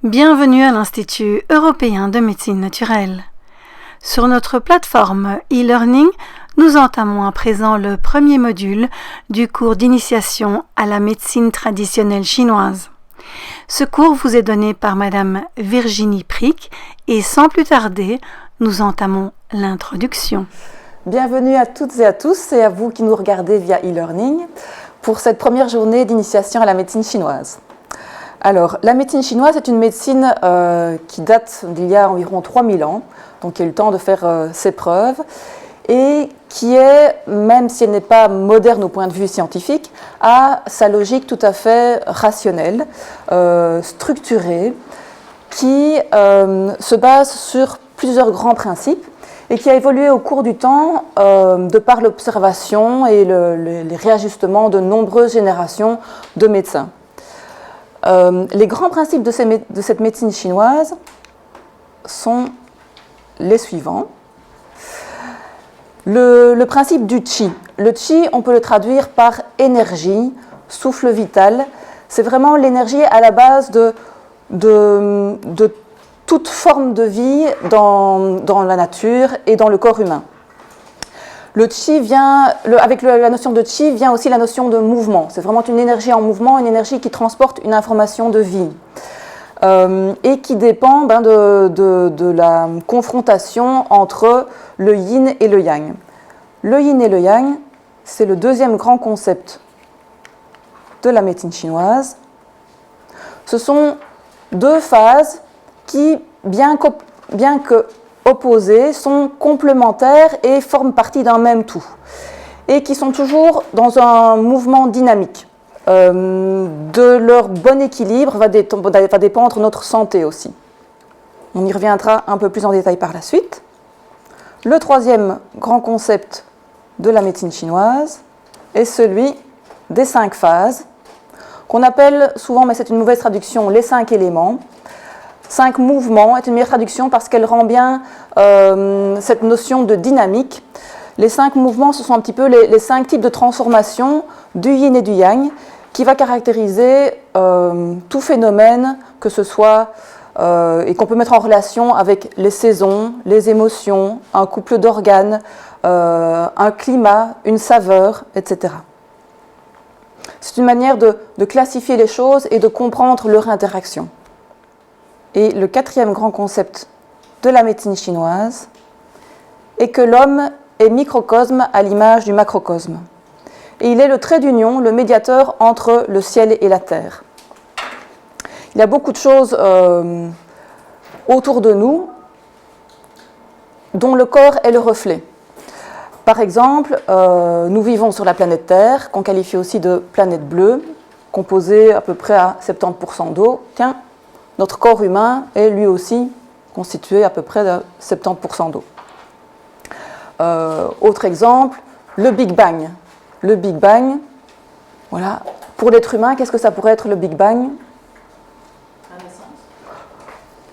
Bienvenue à l'Institut européen de médecine naturelle. Sur notre plateforme e-learning, nous entamons à présent le premier module du cours d'initiation à la médecine traditionnelle chinoise. Ce cours vous est donné par Madame Virginie Prick et sans plus tarder, nous entamons l'introduction. Bienvenue à toutes et à tous et à vous qui nous regardez via e-learning pour cette première journée d'initiation à la médecine chinoise. Alors, la médecine chinoise est une médecine qui date d'il y a environ 3000 ans, donc qui a eu le temps de faire ses preuves, et qui est, même si elle n'est pas moderne au point de vue scientifique, a sa logique tout à fait rationnelle, structurée, qui se base sur plusieurs grands principes et qui a évolué au cours du temps de par l'observation et les réajustements de nombreuses générations de médecins. Les grands principes de cette médecine chinoise sont les suivants. Le principe du qi. Le qi, on peut le traduire par énergie, souffle vital. C'est vraiment l'énergie à la base de toute forme de vie dans la nature et dans le corps humain. Le qi vient, avec la notion de qi vient aussi la notion de mouvement. C'est vraiment une énergie en mouvement, une énergie qui transporte une information de vie et qui dépend de la confrontation entre le yin et le yang. Le yin et le yang, c'est le deuxième grand concept de la médecine chinoise. Ce sont deux phases qui, bien que opposés, sont complémentaires et forment partie d'un même tout, et qui sont toujours dans un mouvement dynamique. De leur bon équilibre va dépendre notre santé aussi. On y reviendra un peu plus en détail par la suite. Le troisième grand concept de la médecine chinoise est celui des 5 phases, qu'on appelle souvent, mais c'est une mauvaise traduction, les 5 éléments. 5 mouvements est une meilleure traduction parce qu'elle rend bien cette notion de dynamique. Les 5 mouvements, ce sont un petit peu les 5 types de transformation du yin et du yang qui va caractériser tout phénomène que ce soit et qu'on peut mettre en relation avec les saisons, les émotions, un couple d'organes, un climat, une saveur, etc. C'est une manière de classifier les choses et de comprendre leur interaction. Et le 4e grand concept de la médecine chinoise est que l'homme est microcosme à l'image du macrocosme. Et il est le trait d'union, le médiateur entre le ciel et la terre. Il y a beaucoup de choses autour de nous dont le corps est le reflet. Par exemple, nous vivons sur la planète Terre, qu'on qualifie aussi de planète bleue, composée à peu près à 70% d'eau. Tiens, notre corps humain est lui aussi constitué à peu près de 70% d'eau. Autre exemple, le Big Bang. Le Big Bang, voilà. Pour l'être humain, qu'est-ce que ça pourrait être le Big Bang? La naissance.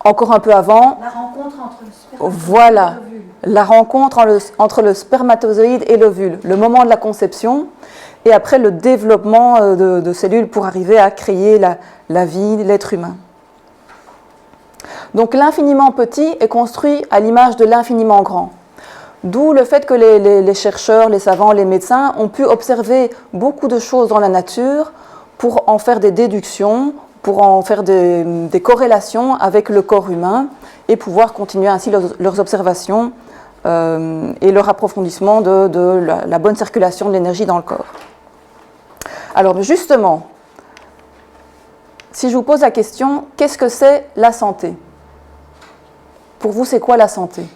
Encore un peu avant. La rencontre entre le spermatozoïde voilà. et l'ovule. La rencontre entre le spermatozoïde et l'ovule, le moment de la conception, et après le développement de cellules pour arriver à créer la vie, l'être humain. Donc l'infiniment petit est construit à l'image de l'infiniment grand. D'où le fait que les chercheurs, les savants, les médecins ont pu observer beaucoup de choses dans la nature pour en faire des déductions, pour en faire des corrélations avec le corps humain et pouvoir continuer ainsi leurs observations et leur approfondissement de la bonne circulation de l'énergie dans le corps. Alors justement, si je vous pose la question, qu'est-ce que c'est la santé ? Pour vous, c'est quoi la santé ?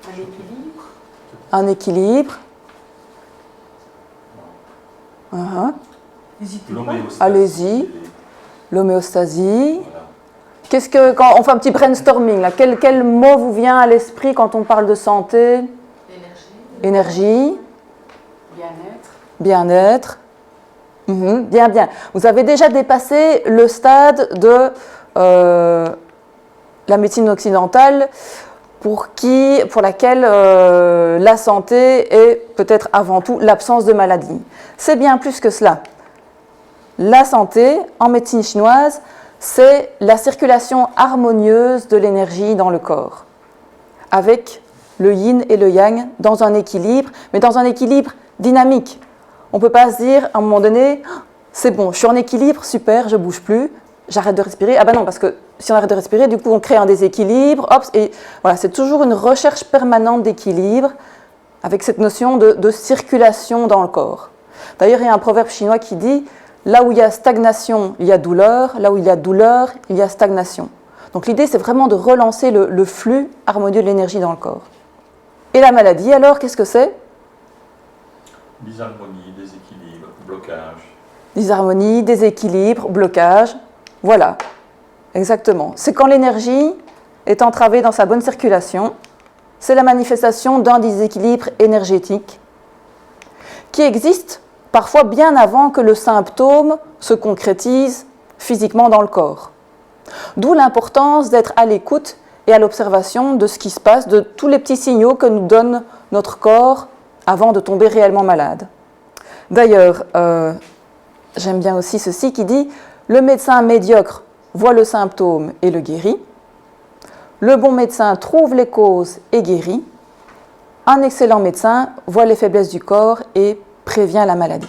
Un équilibre. Un équilibre. N'hésitez pas. Allez-y. L'homéostasie. Voilà. Quand on fait un petit brainstorming, là, quel mot vous vient à l'esprit quand on parle de santé ? Énergie. Bien-être. Bien-être. Bien, bien. Vous avez déjà dépassé le stade de la médecine occidentale pour laquelle la santé est peut-être avant tout l'absence de maladie. C'est bien plus que cela. La santé, en médecine chinoise, c'est la circulation harmonieuse de l'énergie dans le corps, avec le yin et le yang dans un équilibre, mais dans un équilibre dynamique. On ne peut pas se dire à un moment donné, c'est bon, je suis en équilibre, super, je ne bouge plus, j'arrête de respirer. Ah ben non, parce que si on arrête de respirer, du coup on crée un déséquilibre, hop, et voilà, c'est toujours une recherche permanente d'équilibre avec cette notion de circulation dans le corps. D'ailleurs, il y a un proverbe chinois qui dit « Là où il y a stagnation, il y a douleur. Là où il y a douleur, il y a stagnation. » Donc l'idée, c'est vraiment de relancer le flux harmonieux de l'énergie dans le corps. Et la maladie, alors, qu'est-ce que c'est? Disharmonie, déséquilibre, blocage. Disharmonie, déséquilibre, blocage. Voilà, exactement. C'est quand l'énergie est entravée dans sa bonne circulation. C'est la manifestation d'un déséquilibre énergétique qui existe parfois bien avant que le symptôme se concrétise physiquement dans le corps. D'où l'importance d'être à l'écoute et à l'observation de ce qui se passe, de tous les petits signaux que nous donne notre corps avant de tomber réellement malade. D'ailleurs, j'aime bien aussi ceci qui dit « Le médecin médiocre voit le symptôme et le guérit. Le bon médecin trouve les causes et guérit. Un excellent médecin voit les faiblesses du corps et prévient la maladie. »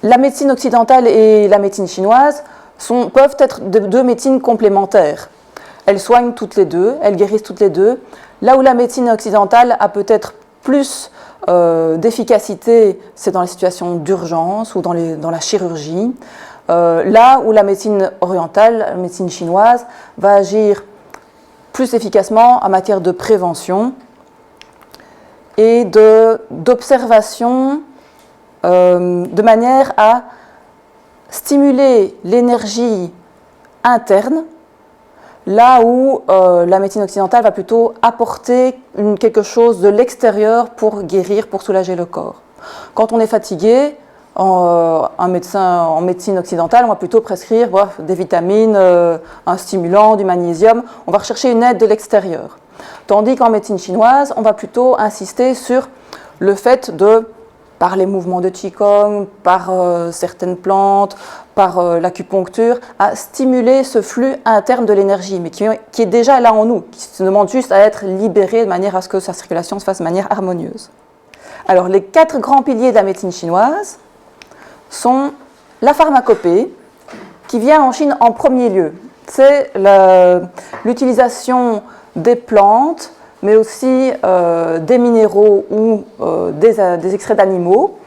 La médecine occidentale et la médecine chinoise peuvent être deux médecines complémentaires. Elles soignent toutes les deux, elles guérissent toutes les deux. Là où la médecine occidentale a peut-être plus d'efficacité, c'est dans les situations d'urgence ou dans la chirurgie. Là où la médecine orientale, la médecine chinoise, va agir plus efficacement en matière de prévention et d'observation de manière à stimuler l'énergie interne, là où la médecine occidentale va plutôt apporter quelque chose de l'extérieur pour guérir, pour soulager le corps. Quand on est fatigué, en médecine occidentale, on va plutôt prescrire des vitamines, un stimulant, du magnésium. On va rechercher une aide de l'extérieur. Tandis qu'en médecine chinoise, on va plutôt insister sur le fait de, par les mouvements de Qigong, par certaines plantes, par l'acupuncture, à stimuler ce flux interne de l'énergie, mais qui est déjà là en nous, qui se demande juste à être libéré de manière à ce que sa circulation se fasse de manière harmonieuse. Alors, les 4 grands piliers de la médecine chinoise sont la pharmacopée, qui vient en Chine en premier lieu. C'est l'utilisation des plantes, mais aussi des minéraux ou des extraits d'animaux,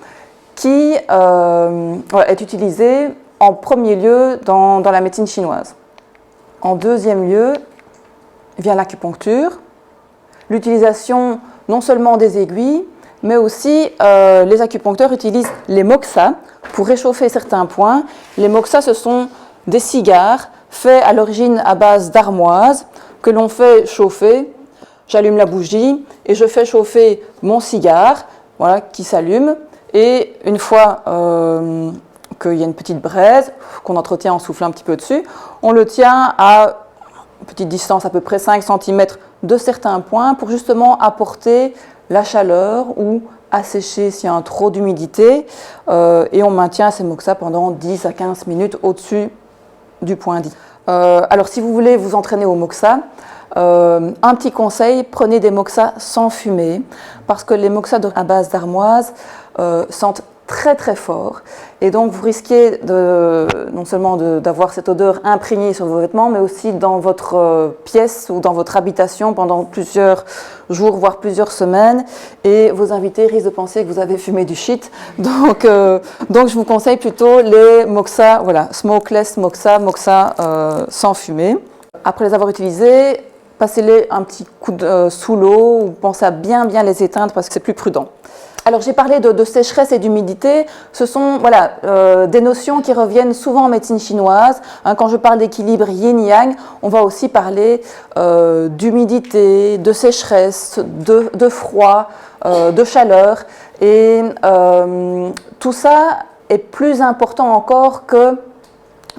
qui est utilisé en premier lieu dans la médecine chinoise. En deuxième lieu vient l'acupuncture, l'utilisation non seulement des aiguilles, mais aussi les acupuncteurs utilisent les moxas pour réchauffer certains points. Les moxas, ce sont des cigares faits à l'origine à base d'armoise que l'on fait chauffer. J'allume la bougie et je fais chauffer mon cigare, voilà, qui s'allume. Et une fois qu'il y a une petite braise, qu'on entretient en soufflant un petit peu dessus, on le tient à une petite distance, à peu près 5 cm de certains points, pour justement apporter la chaleur ou assécher s'il y a un trop d'humidité. Et on maintient ces moxas pendant 10 à 15 minutes au-dessus du point dit. Alors si vous voulez vous entraîner au moxa, un petit conseil, prenez des moxas sans fumer, parce que les moxas à base d'armoise sentent très très fort, et donc vous risquez non seulement d'avoir cette odeur imprégnée sur vos vêtements, mais aussi dans votre pièce ou dans votre habitation pendant plusieurs jours, voire plusieurs semaines, et vos invités risquent de penser que vous avez fumé du shit. Donc je vous conseille plutôt les moxas, voilà, smokeless moxa sans fumer. Après les avoir utilisés, passez-les un petit coup sous l'eau, ou pensez à bien les éteindre parce que c'est plus prudent. Alors j'ai parlé de sécheresse et d'humidité, ce sont des notions qui reviennent souvent en médecine chinoise. Quand je parle d'équilibre yin-yang, on va aussi parler d'humidité, de sécheresse, de froid, de chaleur. Et tout ça est plus important encore que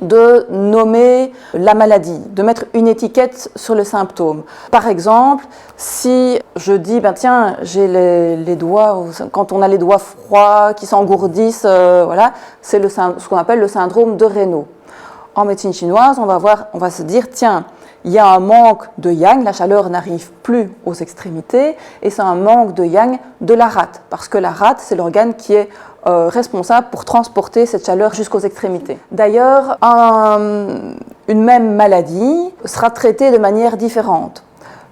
de nommer la maladie, de mettre une étiquette sur le symptôme. Par exemple, si je dis, ben tiens, j'ai les doigts, quand on a les doigts froids, qui s'engourdissent, voilà, c'est ce qu'on appelle le syndrome de Raynaud. En médecine chinoise, on va se dire, tiens, il y a un manque de yang, la chaleur n'arrive plus aux extrémités, et c'est un manque de yang de la rate, parce que la rate, c'est l'organe qui est responsable pour transporter cette chaleur jusqu'aux extrémités. D'ailleurs, une même maladie sera traitée de manière différente.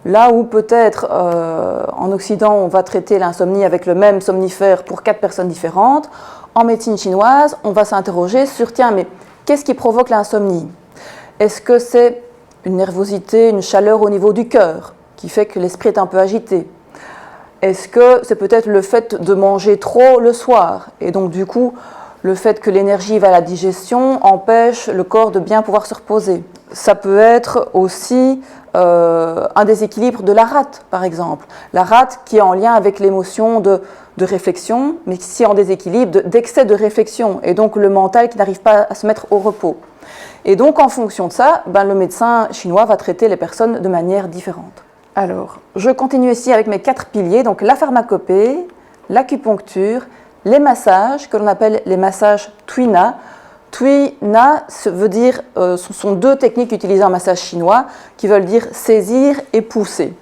Là où peut-être en Occident, on va traiter l'insomnie avec le même somnifère pour 4 personnes différentes, en médecine chinoise, on va s'interroger sur, tiens, mais qu'est-ce qui provoque l'insomnie? Est-ce que c'est une nervosité, une chaleur au niveau du cœur qui fait que l'esprit est un peu agité? Est-ce que c'est peut-être le fait de manger trop le soir et donc du coup le fait que l'énergie va à la digestion empêche le corps de bien pouvoir se reposer? Ça peut être aussi un déséquilibre de la rate par exemple. La rate qui est en lien avec l'émotion de réflexion mais qui est en déséquilibre d'excès de réflexion et donc le mental qui n'arrive pas à se mettre au repos. Et donc, en fonction de ça, le médecin chinois va traiter les personnes de manière différente. Alors, je continue ici avec mes 4 piliers, donc la pharmacopée, l'acupuncture, les massages, que l'on appelle les massages Tuina. Tuina veut dire, ce sont 2 techniques utilisées en massage chinois, qui veulent dire saisir et pousser.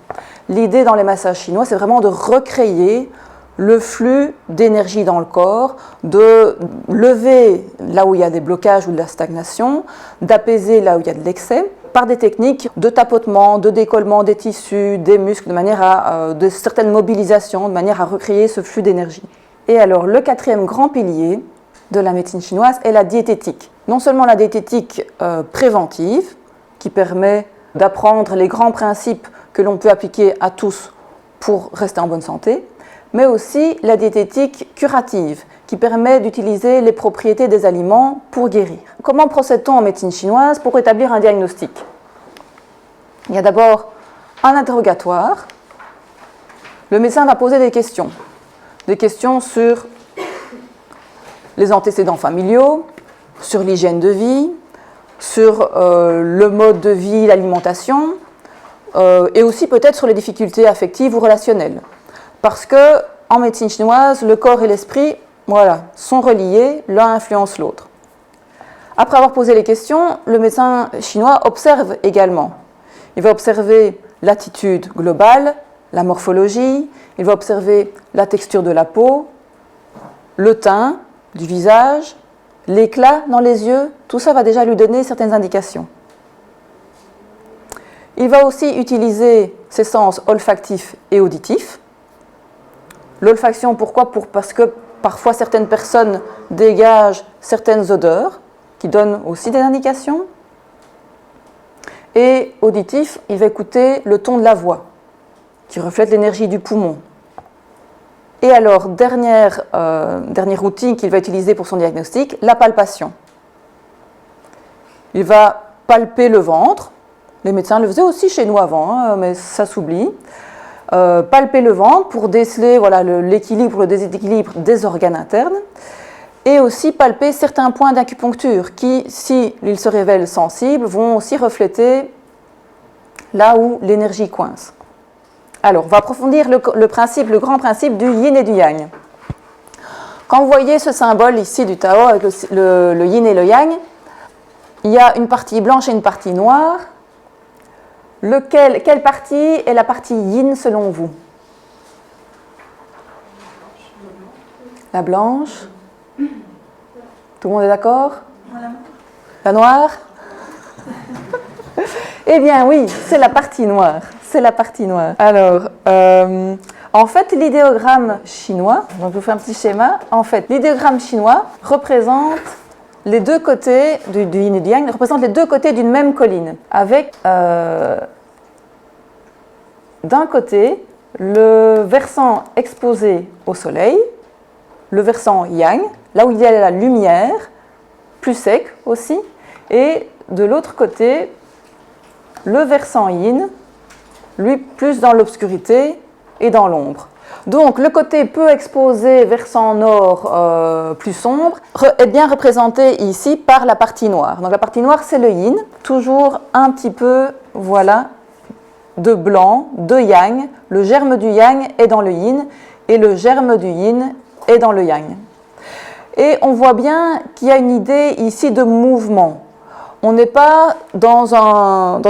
L'idée dans les massages chinois, c'est vraiment de recréer le flux d'énergie dans le corps, de lever là où il y a des blocages ou de la stagnation, d'apaiser là où il y a de l'excès, par des techniques de tapotement, de décollement des tissus, des muscles, de certaines mobilisations, de manière à recréer ce flux d'énergie. Et alors, le 4e grand pilier de la médecine chinoise est la diététique. Non seulement la diététique préventive, qui permet d'apprendre les grands principes que l'on peut appliquer à tous pour rester en bonne santé, mais aussi la diététique curative, qui permet d'utiliser les propriétés des aliments pour guérir. Comment procède-t-on en médecine chinoise pour établir un diagnostic? Il y a d'abord un interrogatoire. Le médecin va poser des questions sur les antécédents familiaux, sur l'hygiène de vie, sur le mode de vie, l'alimentation, et aussi peut-être sur les difficultés affectives ou relationnelles. Parce que en médecine chinoise, le corps et l'esprit, sont reliés, l'un influence l'autre. Après avoir posé les questions, le médecin chinois observe également. Il va observer l'attitude globale, la morphologie, il va observer la texture de la peau, le teint du visage, l'éclat dans les yeux, tout ça va déjà lui donner certaines indications. Il va aussi utiliser ses sens olfactifs et auditifs. L'olfaction, pourquoi? Parce que parfois certaines personnes dégagent certaines odeurs qui donnent aussi des indications. Et auditif, il va écouter le ton de la voix qui reflète l'énergie du poumon. Et alors, dernier outil qu'il va utiliser pour son diagnostic, la palpation. Il va palper le ventre. Les médecins le faisaient aussi chez nous avant, mais ça s'oublie. Palper le ventre pour déceler l'équilibre ou le déséquilibre des organes internes et aussi palper certains points d'acupuncture qui, s'ils se révèlent sensibles, vont aussi refléter là où l'énergie coince. Alors, on va approfondir le grand principe du yin et du yang. Quand vous voyez ce symbole ici du Tao avec le yin et le yang, il y a une partie blanche et une partie noire. Quelle partie est la partie yin selon vous? La blanche. Tout le monde est d'accord? La noire? Eh bien oui, c'est la partie noire. C'est la partie noire. Alors, en fait, l'idéogramme chinois, donc je vous fais un petit schéma. En fait, l'idéogramme chinois représente les 2 côtés du yin et du yang, représente les 2 côtés d'une même colline, avec d'un côté le versant exposé au soleil, le versant yang, là où il y a la lumière, plus sec aussi, et de l'autre côté le versant yin, lui plus dans l'obscurité et dans l'ombre. Donc le côté peu exposé, versant nord plus sombre, est bien représenté ici par la partie noire. Donc la partie noire, c'est le yin, toujours un petit peu, voilà, de blanc, de yang. Le germe du yang est dans le yin et le germe du yin est dans le yang. Et on voit bien qu'il y a une idée ici de mouvement. On n'est pas dans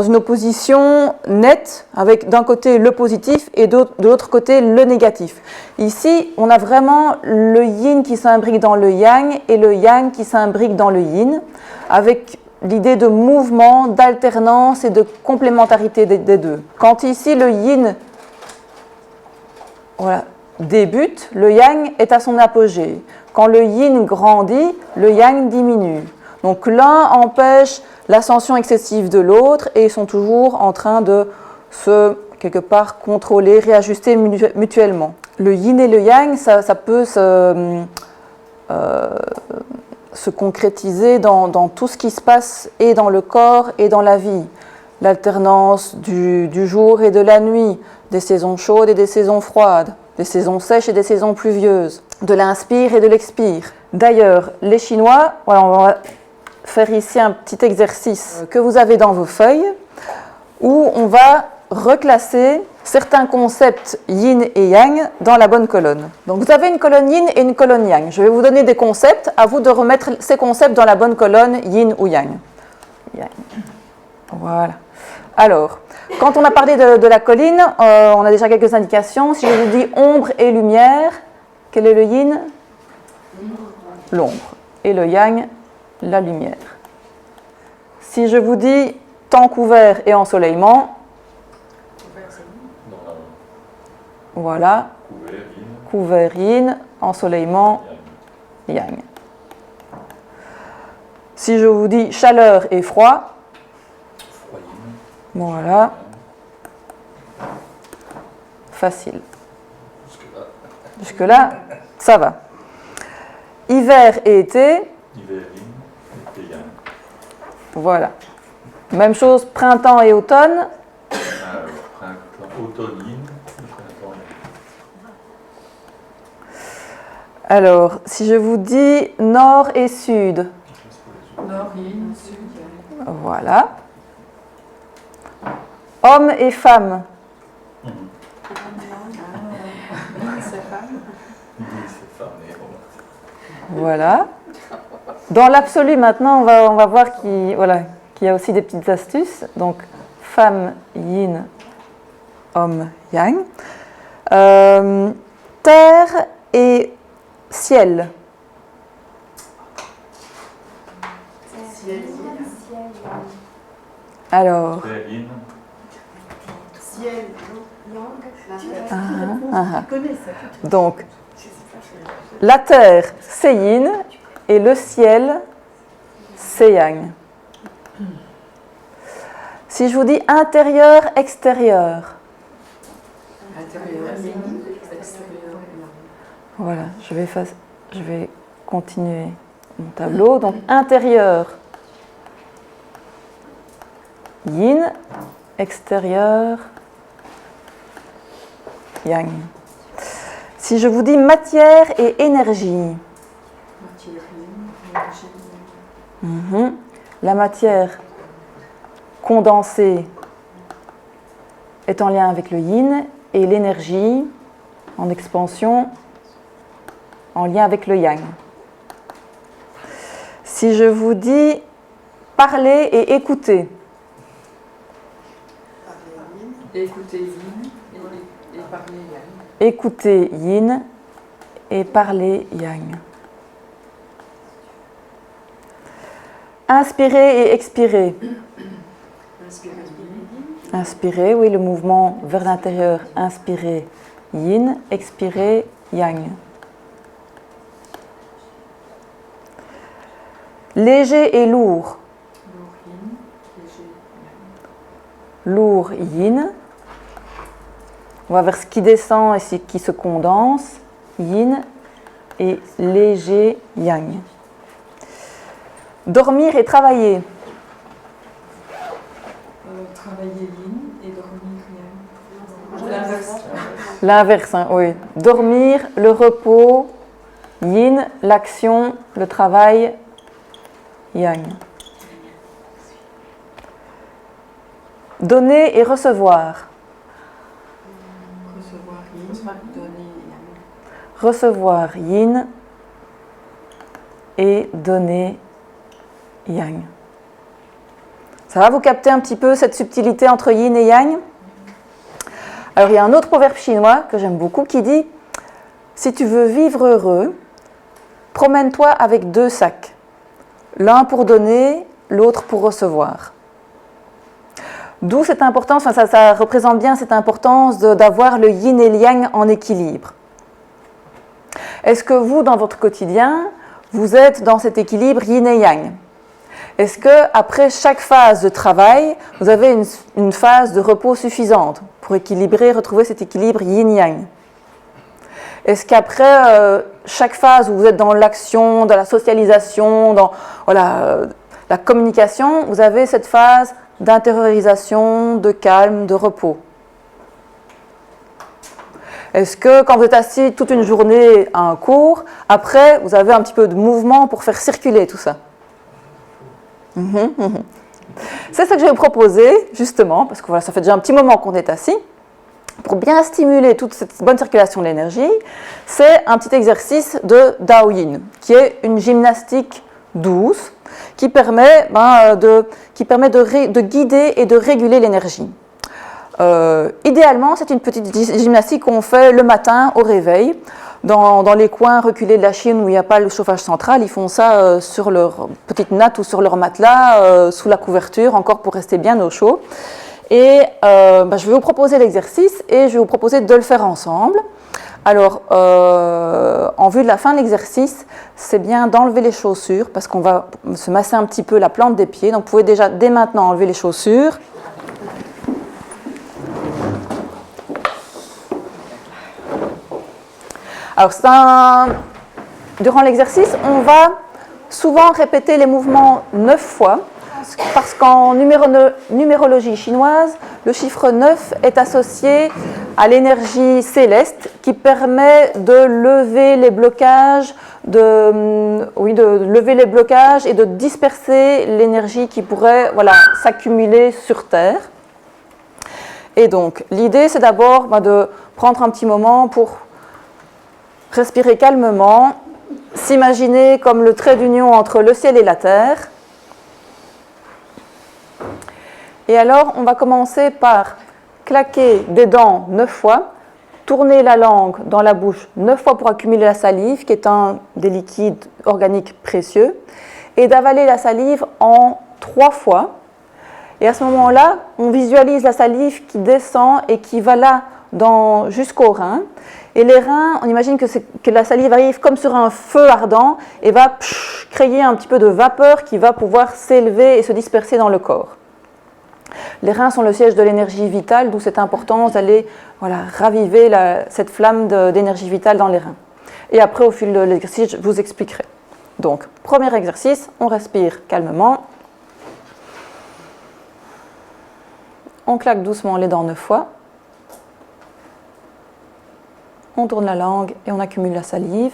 une opposition nette avec d'un côté le positif et de l'autre côté le négatif. Ici, on a vraiment le yin qui s'imbrique dans le yang et le yang qui s'imbrique dans le yin, avec l'idée de mouvement, d'alternance et de complémentarité des deux. Quand ici le yin débute, le yang est à son apogée. Quand le yin grandit, le yang diminue. Donc l'un empêche l'ascension excessive de l'autre et ils sont toujours en train de se, quelque part, contrôler, réajuster mutuellement. Le yin et le yang, ça peut se concrétiser dans tout ce qui se passe et dans le corps et dans la vie. L'alternance du jour et de la nuit, des saisons chaudes et des saisons froides, des saisons sèches et des saisons pluvieuses, de l'inspire et de l'expire. D'ailleurs, les Chinois, voilà, on va faire ici un petit exercice que vous avez dans vos feuilles où on va reclasser certains concepts yin et yang dans la bonne colonne. Donc vous avez une colonne yin et une colonne yang. Je vais vous donner des concepts, à vous de remettre ces concepts dans la bonne colonne yin ou yang. Voilà. Alors, quand on a parlé de la colline, on a déjà quelques indications. Si je vous dis ombre et lumière, quel est le yin? L'ombre. Et le yang, la lumière. Si je vous dis temps couvert et ensoleillement, voilà, couvert yin, ensoleillement yang. Si je vous dis chaleur et froid, voilà, facile. Jusque-là, ça va. Hiver et été, voilà. Même chose, printemps et automne. Automne yin, printemps yang. Alors, si je vous dis nord et sud, Nord, yin, sud, yang. voilà. Hommes et femmes, voilà. Dans l'absolu, maintenant, on va voir qu'il y a aussi des petites astuces. Donc, femme, yin, homme, yang. Terre et ciel. Alors, donc, la terre, c'est yin, et le ciel, c'est yang. Si je vous dis intérieur, extérieur. Intérieur, yin, extérieur, yang. Voilà, je vais continuer mon tableau. Donc, intérieur, yin, extérieur, yang. Si je vous dis matière et énergie. Matière, yin, énergie, yang. La matière condensée est en lien avec le yin et l'énergie en expansion en lien avec le yang. Si je vous dis parler et écouter. Écouter yin et parler yang. Écouter yin et parler yang. Inspirer et expirer. Inspirer, Inspirer, oui, le mouvement vers l'intérieur. Inspirer yin, expirer yang. Léger et lourd. lourd, yin, léger, yang. Lourd yin. On va vers ce qui descend et ce qui se condense. Yin et léger yang. Dormir et travailler. Travailler yin et dormir yang. L'inverse. L'inverse, hein, oui. Dormir, le repos, yin, l'action, le travail, yang. Donner et recevoir. Recevoir yin, donner yang. Recevoir yin et donner yang. Ça va, vous capter un petit peu cette subtilité entre yin et yang? Alors il y a un autre proverbe chinois que j'aime beaucoup qui dit « Si tu veux vivre heureux, promène-toi avec 2 sacs, l'un pour donner, l'autre pour recevoir ». D'où cette importance, enfin ça représente bien cette importance d'avoir le yin et le yang en équilibre. Est-ce que vous, dans votre quotidien, vous êtes dans cet équilibre yin et yang? Est-ce qu'après chaque phase de travail, vous avez une phase de repos suffisante pour équilibrer, retrouver cet équilibre yin-yang? Est-ce qu'après chaque phase où vous êtes dans l'action, dans la socialisation, dans la communication, vous avez cette phase d'intériorisation, de calme, de repos? Est-ce que quand vous êtes assis toute une journée à un cours, après vous avez un petit peu de mouvement pour faire circuler tout ça? C'est ce que je vais vous proposer, justement, parce que voilà, ça fait déjà un petit moment qu'on est assis. Pour bien stimuler toute cette bonne circulation de l'énergie, c'est un petit exercice de Dao Yin, qui est une gymnastique douce, qui permet, de guider et de réguler l'énergie. Idéalement, c'est une petite gymnastique qu'on fait le matin au réveil. Dans les coins reculés de la Chine où il n'y a pas le chauffage central, ils font ça sur leur petite natte ou sur leur matelas, sous la couverture, encore pour rester bien au chaud. Et je vais vous proposer l'exercice et je vais vous proposer de le faire ensemble. Alors, en vue de la fin de l'exercice, c'est bien d'enlever les chaussures parce qu'on va se masser un petit peu la plante des pieds. Donc, vous pouvez déjà dès maintenant enlever les chaussures. Alors, durant l'exercice, on va souvent répéter les mouvements 9 fois, parce qu'en numérologie chinoise, le chiffre 9 est associé à l'énergie céleste qui permet de lever les blocages, et de disperser l'énergie qui pourrait s'accumuler sur Terre. Et donc, l'idée, c'est d'abord de prendre un petit moment pour respirer calmement, s'imaginer comme le trait d'union entre le ciel et la terre. Et alors, on va commencer par claquer des dents 9 fois, tourner la langue dans la bouche 9 fois pour accumuler la salive, qui est un des liquides organiques précieux, et d'avaler la salive en 3 fois. Et à ce moment-là, on visualise la salive qui descend et qui va là jusqu'aux reins. Et les reins, on imagine que la salive arrive comme sur un feu ardent et va créer un petit peu de vapeur qui va pouvoir s'élever et se disperser dans le corps. Les reins sont le siège de l'énergie vitale, d'où cette importance d'aller raviver cette flamme d'énergie vitale dans les reins. Et après, au fil de l'exercice, je vous expliquerai. Donc, premier exercice, on respire calmement. On claque doucement les dents 9 fois. On tourne la langue et on accumule la salive.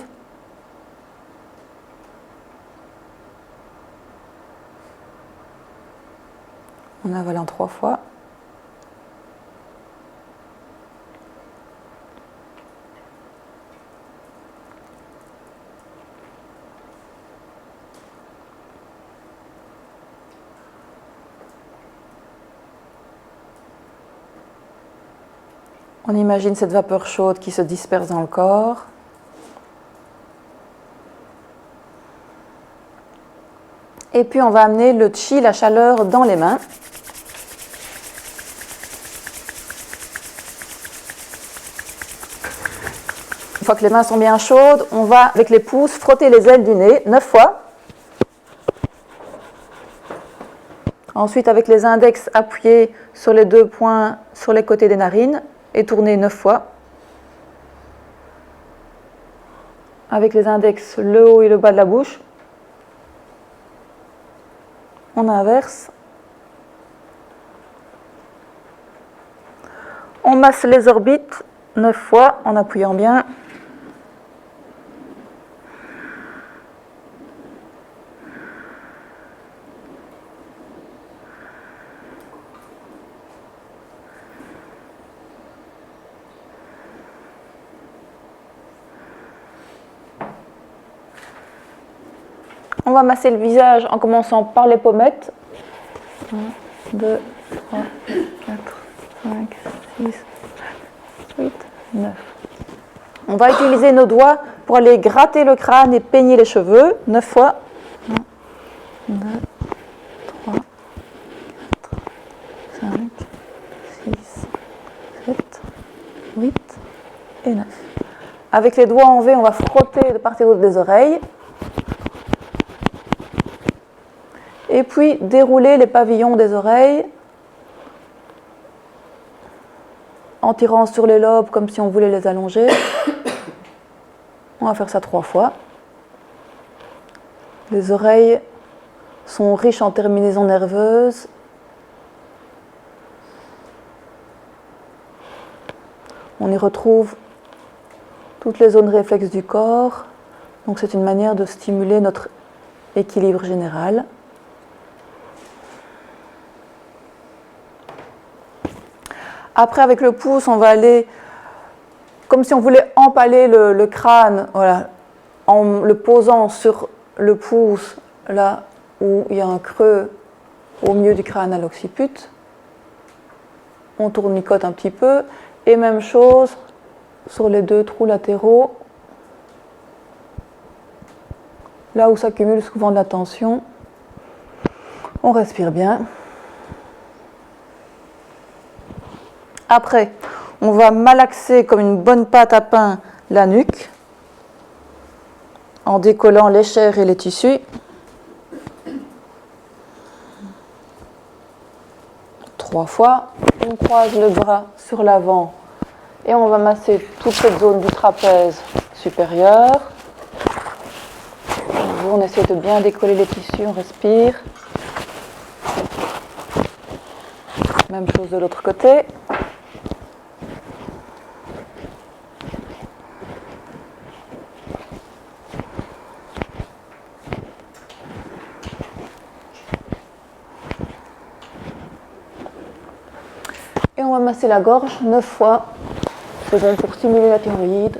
On avale en 3 fois. On imagine cette vapeur chaude qui se disperse dans le corps. Et puis on va amener le chi, la chaleur, dans les mains. Une fois que les mains sont bien chaudes, on va, avec les pouces, frotter les ailes du nez 9 fois. Ensuite, avec les index appuyés sur les 2 points sur les côtés des narines et tourner 9 fois. Avec les index, le haut et le bas de la bouche. On inverse. On masse les orbites 9 fois en appuyant bien. On va masser le visage en commençant par les pommettes. 1, 2, 3, 4, 5, 6, 7, 8, 9. On va utiliser nos doigts pour aller gratter le crâne et peigner les cheveux. 9 fois. 1, 2, 3, 4, 5, 6, 7, 8 et 9. Avec les doigts en V, on va frotter de part et d'autre des oreilles. Et puis dérouler les pavillons des oreilles en tirant sur les lobes comme si on voulait les allonger. On va faire ça 3 fois. Les oreilles sont riches en terminaisons nerveuses. On y retrouve toutes les zones réflexes du corps. Donc c'est une manière de stimuler notre équilibre général. Après, avec le pouce, on va aller, comme si on voulait empaler le crâne, voilà, en le posant sur le pouce, là où il y a un creux au milieu du crâne à l'occiput. On tournicote un petit peu. Et même chose sur les 2 trous latéraux, là où s'accumule souvent de la tension. On respire bien. Après, on va malaxer comme une bonne pâte à pain la nuque en décollant les chairs et les tissus. 3 fois. On croise le bras sur l'avant et on va masser toute cette zone du trapèze supérieur. On essaie de bien décoller les tissus, on respire. Même chose de l'autre côté. Et on va masser la gorge 9 fois. C'est bon pour stimuler la thyroïde.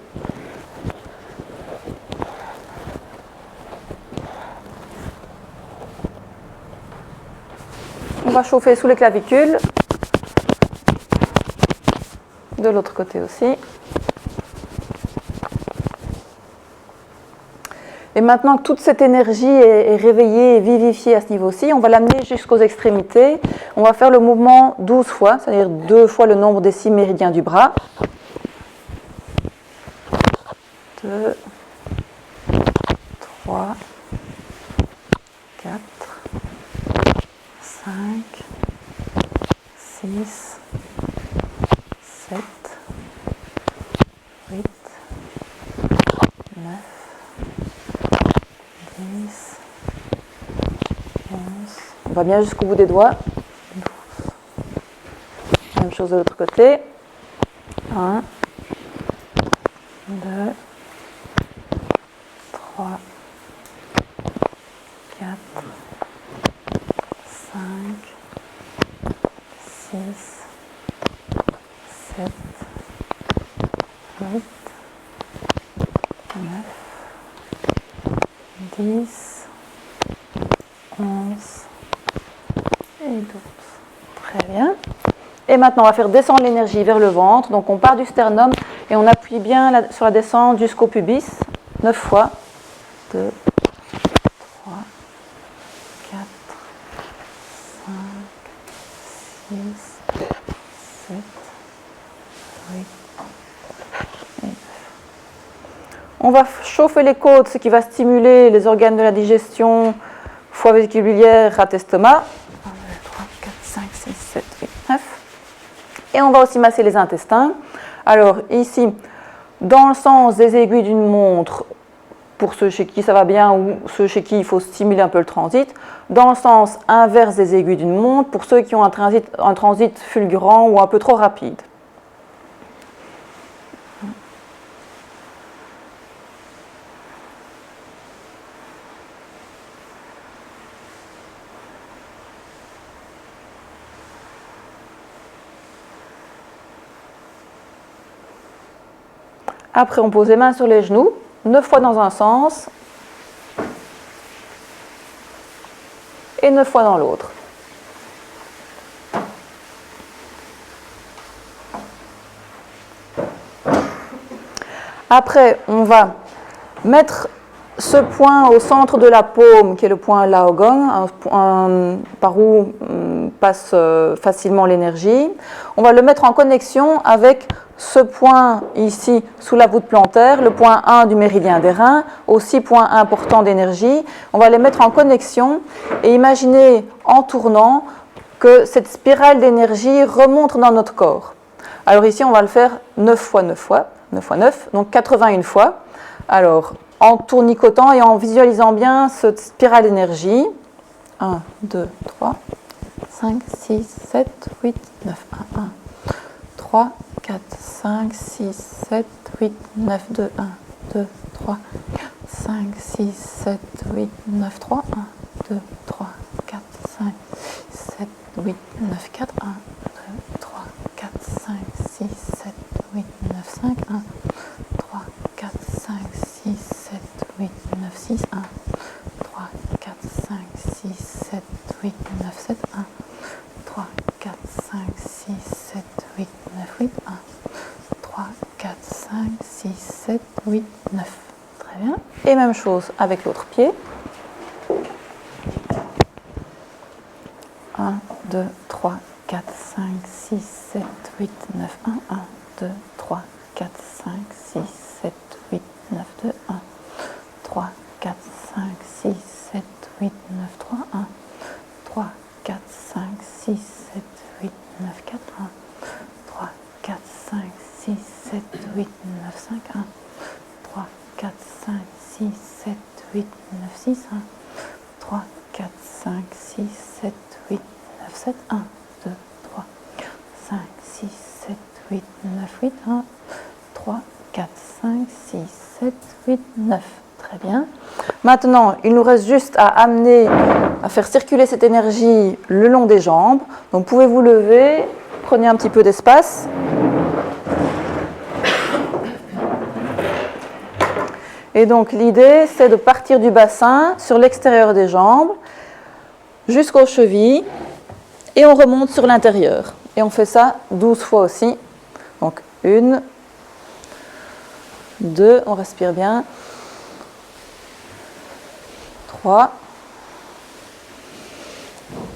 On va chauffer sous les clavicules. De l'autre côté aussi. Et maintenant que toute cette énergie est réveillée et vivifiée à ce niveau-ci, on va l'amener jusqu'aux extrémités. On va faire le mouvement 12 fois, c'est-à-dire 2 fois le nombre des 6 méridiens du bras. 2, 3, 4, 5, 6, 7, 8, 9, 10, 11. On va bien jusqu'au bout des doigts. 12. Même chose de l'autre côté. 1, 2, 3, 4, 5, 6, 7, 8, 9, 10, 11 et 12. Très bien. Et maintenant, on va faire descendre l'énergie vers le ventre. Donc, on part du sternum et on appuie bien sur la descente jusqu'au pubis. 9 fois. 2, 3, 4, 5, 6, 7, 8 et 9. On va chauffer les côtes, ce qui va stimuler les organes de la digestion, foie, vésicule biliaire, rat, estomac. 1, 2, 3, 4, 5, 6, 7, 8, 9. Et on va aussi masser les intestins. Alors ici, dans le sens des aiguilles d'une montre, pour ceux chez qui ça va bien ou ceux chez qui il faut stimuler un peu le transit. Dans le sens inverse des aiguilles d'une montre, pour ceux qui ont un transit fulgurant ou un peu trop rapide. Après, on pose les mains sur les genoux, 9 fois dans un sens et 9 fois dans l'autre. Après, on va mettre ce point au centre de la paume, qui est le point Laogong, par où passe facilement l'énergie. On va le mettre en connexion avec ce point ici, sous la voûte plantaire, le point 1 du méridien des reins, aussi point important d'énergie. On va les mettre en connexion et imaginer, en tournant, que cette spirale d'énergie remonte dans notre corps. Alors ici, on va le faire 9 fois 9 fois, 9 fois 9, donc 81 fois. Alors, en tournicotant et en visualisant bien cette spirale d'énergie. 1, 2, 3, 5, 6, 7, 8, 9, 1, 1, 3, 4, 5, 6, 7, 8, 9, 2, 1, 2, 3, 4, 5, 6, 7, 8, 9, 3, 1, 2, 3, 4, 5, 7, 8, 9, 4, 1, 2, 3, 4, 5, 6, 7, 8, 9, 5, 1, 3, 4, 5, 6, 7, 8, 9, 6, 1, 3, 4, 5, 6, 7, 8, 9, 7, 1, 3, 4, 5, 6, 7, 8, 9, 8, 1, 3, 4, 5, 6, 7, 8, 9. Très bien. Et même chose avec l'autre pied. 1, 2, 3, 4, 5, 6, 7, 8, 9, 1, 1, 2, 3, 4, 5, 6, 7, 8, 9, 2, 1, 3, 4, 5, 6, 7, 8, 9, 3, 1, 3, 4, 5, 6, 7, 8, 9, 4, 1, 3, 4, 5, 6, 7, 8, 9, 5, 1, 3, 4, 5, 6, 7, 8, 9, 6, 1, 3, 4, 5, 6, 7, 8, 9, 7, 1, 2, 3, 5, 6, 7, 8, 9, 8, 1, 3, 4, 5, 6, 7, 8, 9. Très bien. Maintenant, il nous reste juste à amener, à faire circuler cette énergie le long des jambes. Donc, pouvez vous lever, prenez un petit peu d'espace. Et donc, l'idée, c'est de partir du bassin sur l'extérieur des jambes jusqu'aux chevilles et on remonte sur l'intérieur. Et on fait ça 12 fois aussi. Donc, 1, 2, on respire bien. 3,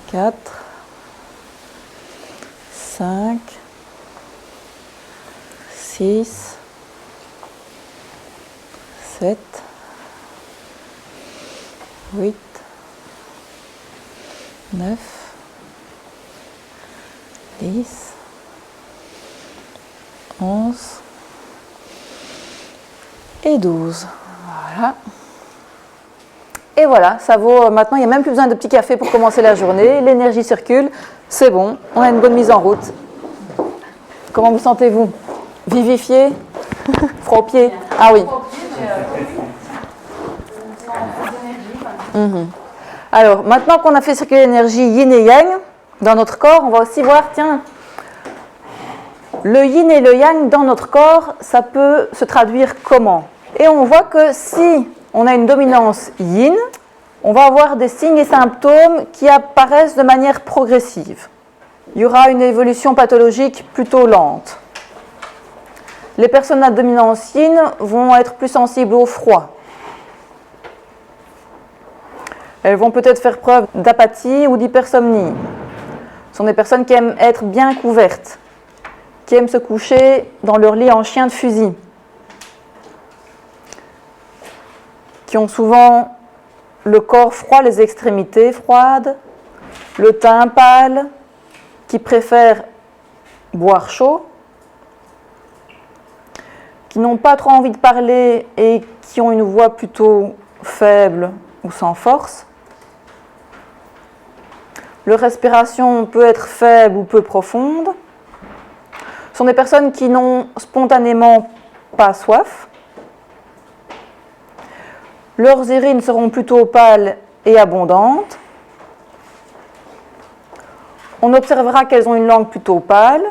4, 5, 6, 7, 8, 9, 10, 11 et 12. Voilà. Et voilà, ça vaut, maintenant il n'y a même plus besoin de petit café pour commencer la journée, l'énergie circule, c'est bon, on a une bonne mise en route. Comment vous sentez-vous? Vivifié? Froid aux pieds? Ah oui. Alors, maintenant qu'on a fait circuler l'énergie yin et yang dans notre corps, on va aussi voir, tiens, le yin et le yang dans notre corps, ça peut se traduire comment? Et on voit que si on a une dominance yin, on va avoir des signes et symptômes qui apparaissent de manière progressive. Il y aura une évolution pathologique plutôt lente. Les personnes à dominance yin vont être plus sensibles au froid. Elles vont peut-être faire preuve d'apathie ou d'hypersomnie. Ce sont des personnes qui aiment être bien couvertes, qui aiment se coucher dans leur lit en chien de fusil, qui ont souvent le corps froid, les extrémités froides, le teint pâle, qui préfèrent boire chaud, qui n'ont pas trop envie de parler et qui ont une voix plutôt faible ou sans force. Leur respiration peut être faible ou peu profonde. Ce sont des personnes qui n'ont spontanément pas soif. Leurs urines seront plutôt pâles et abondantes. On observera qu'elles ont une langue plutôt pâle,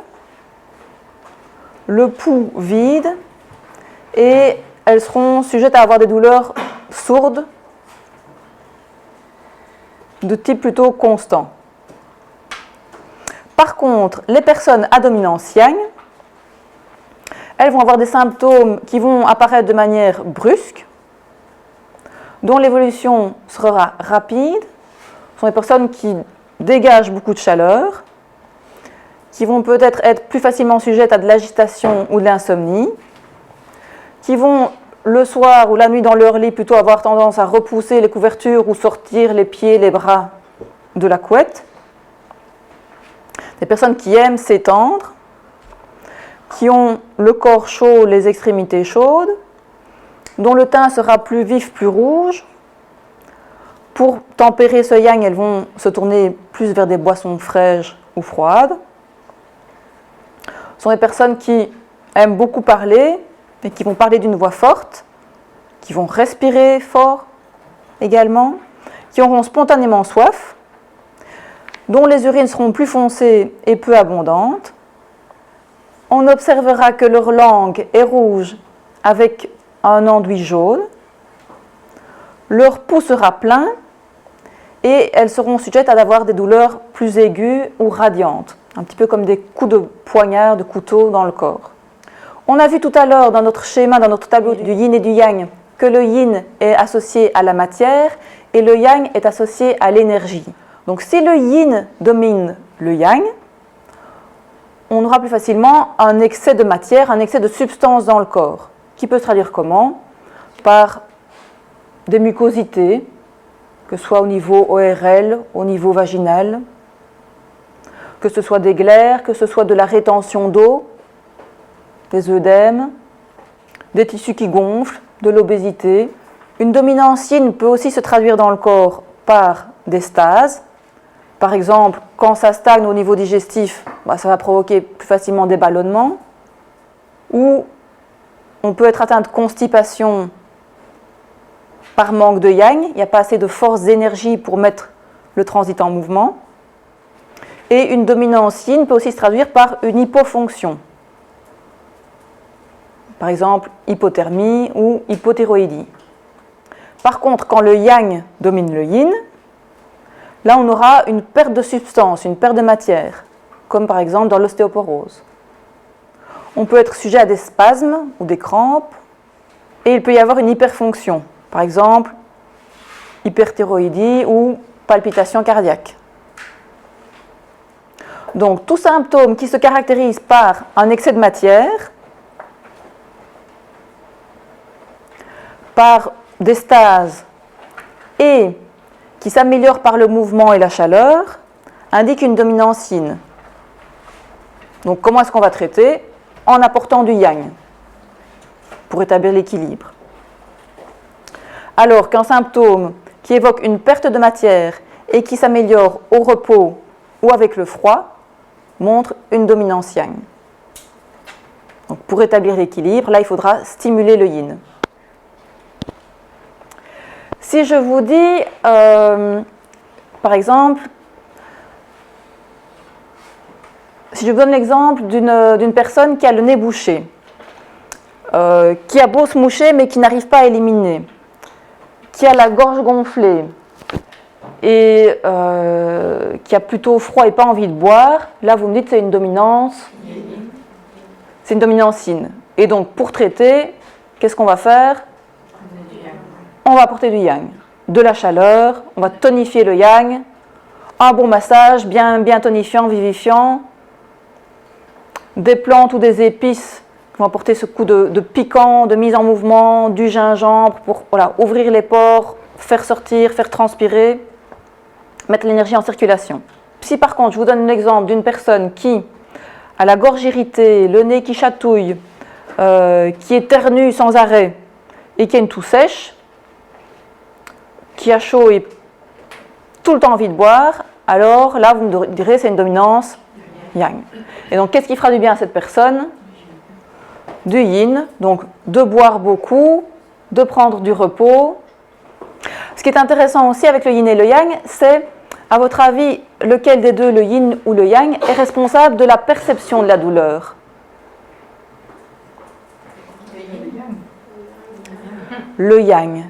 le pouls vide et elles seront sujettes à avoir des douleurs sourdes de type plutôt constant. Par contre, les personnes à dominance yang, elles vont avoir des symptômes qui vont apparaître de manière brusque, dont l'évolution sera rapide. Ce sont des personnes qui dégagent beaucoup de chaleur, qui vont peut-être être plus facilement sujettes à de l'agitation ou de l'insomnie, qui vont le soir ou la nuit dans leur lit plutôt avoir tendance à repousser les couvertures ou sortir les pieds, les bras de la couette. Des personnes qui aiment s'étendre, qui ont le corps chaud, les extrémités chaudes, dont le teint sera plus vif, plus rouge. Pour tempérer ce yang, elles vont se tourner plus vers des boissons fraîches ou froides. Ce sont des personnes qui aiment beaucoup parler, mais qui vont parler d'une voix forte, qui vont respirer fort également, qui auront spontanément soif, dont les urines seront plus foncées et peu abondantes. On observera que leur langue est rouge avec un enduit jaune. Leur pouls sera plein et elles seront sujettes à avoir des douleurs plus aiguës ou radiantes, un petit peu comme des coups de poignard, de couteau dans le corps. On a vu tout à l'heure dans notre schéma, dans notre tableau du yin et du yang, que le yin est associé à la matière et le yang est associé à l'énergie. Donc si le yin domine le yang, on aura plus facilement un excès de matière, un excès de substance dans le corps, qui peut se traduire comment? Par des mucosités, que ce soit au niveau ORL, au niveau vaginal, que ce soit des glaires, que ce soit de la rétention d'eau, des œdèmes, des tissus qui gonflent, de l'obésité. Une dominance yin peut aussi se traduire dans le corps par des stases. Par exemple, quand ça stagne au niveau digestif, ça va provoquer plus facilement des ballonnements. Ou on peut être atteint de constipation par manque de yang. Il n'y a pas assez de force d'énergie pour mettre le transit en mouvement. Et une dominance yin peut aussi se traduire par une hypofonction. Par exemple, hypothermie ou hypothyroïdie. Par contre, quand le yang domine le yin, là on aura une perte de substance, une perte de matière, comme par exemple dans l'ostéoporose. On peut être sujet à des spasmes ou des crampes, et il peut y avoir une hyperfonction, par exemple hyperthyroïdie ou palpitation cardiaque. Donc, tout symptôme qui se caractérise par un excès de matière, par des stases et qui s'améliore par le mouvement et la chaleur, indique une dominance yin. Donc, comment est-ce qu'on va traiter? En apportant du yang pour établir l'équilibre. Alors qu'un symptôme qui évoque une perte de matière et qui s'améliore au repos ou avec le froid montre une dominance yang. Donc, pour établir l'équilibre, là, il faudra stimuler le yin. Si je vous dis, par exemple, si je vous donne l'exemple d'une personne qui a le nez bouché, qui a beau se moucher mais qui n'arrive pas à éliminer, qui a la gorge gonflée et qui a plutôt froid et pas envie de boire, là vous me dites c'est une dominance yin. Et donc pour traiter, qu'est-ce qu'on va faire? On va apporter du yang, de la chaleur, on va tonifier le yang, un bon massage bien tonifiant, vivifiant, des plantes ou des épices qui vont apporter ce coup de piquant, de mise en mouvement, du gingembre pour ouvrir les pores, faire sortir, faire transpirer, mettre l'énergie en circulation. Si par contre je vous donne l'exemple d'une personne qui a la gorge irritée, le nez qui chatouille, qui éternue sans arrêt et qui a une toux sèche, qui a chaud et tout le temps envie de boire, alors là vous me direz c'est une dominance yang. Et donc qu'est-ce qui fera du bien à cette personne? Du yin, donc de boire beaucoup, de prendre du repos. Ce qui est intéressant aussi avec le yin et le yang, c'est, à votre avis, lequel des deux, le yin ou le yang, est responsable de la perception de la douleur? Le yin. le yang.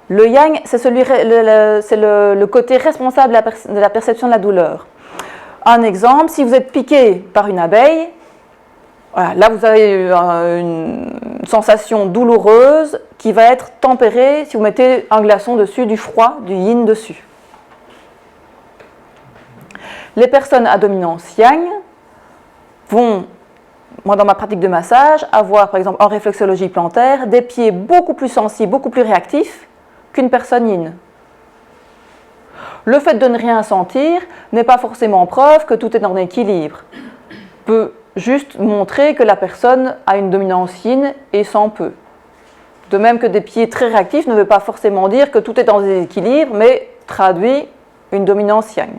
Le yang, c'est le côté responsable de la perception de la douleur. Un exemple, si vous êtes piqué par une abeille, voilà, là vous avez une sensation douloureuse qui va être tempérée si vous mettez un glaçon dessus, du froid, du yin dessus. Les personnes à dominance yang vont, moi dans ma pratique de massage, avoir par exemple en réflexologie plantaire des pieds beaucoup plus sensibles, beaucoup plus réactifs qu'une personne yin. Le fait de ne rien sentir n'est pas forcément preuve que tout est en équilibre. Peut juste montrer que la personne a une dominance yin et sent peu. De même que des pieds très réactifs ne veut pas forcément dire que tout est en déséquilibre, mais traduit une dominance yang.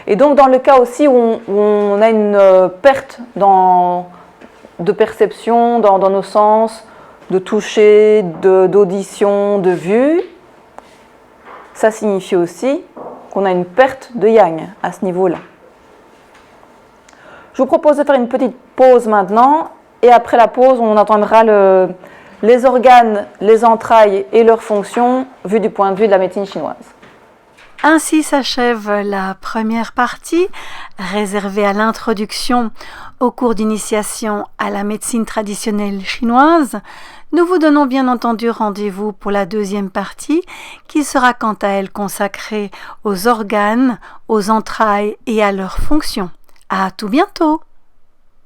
Et donc dans le cas aussi où on a une perte de perception dans nos sens, de toucher, d'audition, de vue, ça signifie aussi qu'on a une perte de yang à ce niveau-là. Je vous propose de faire une petite pause maintenant, et après la pause, on entendra les organes, les entrailles et leurs fonctions vues du point de vue de la médecine chinoise. Ainsi s'achève la première partie, réservée à l'introduction au cours d'initiation à la médecine traditionnelle chinoise. Nous vous donnons bien entendu rendez-vous pour la deuxième partie, qui sera quant à elle consacrée aux organes, aux entrailles et à leurs fonctions. À tout bientôt!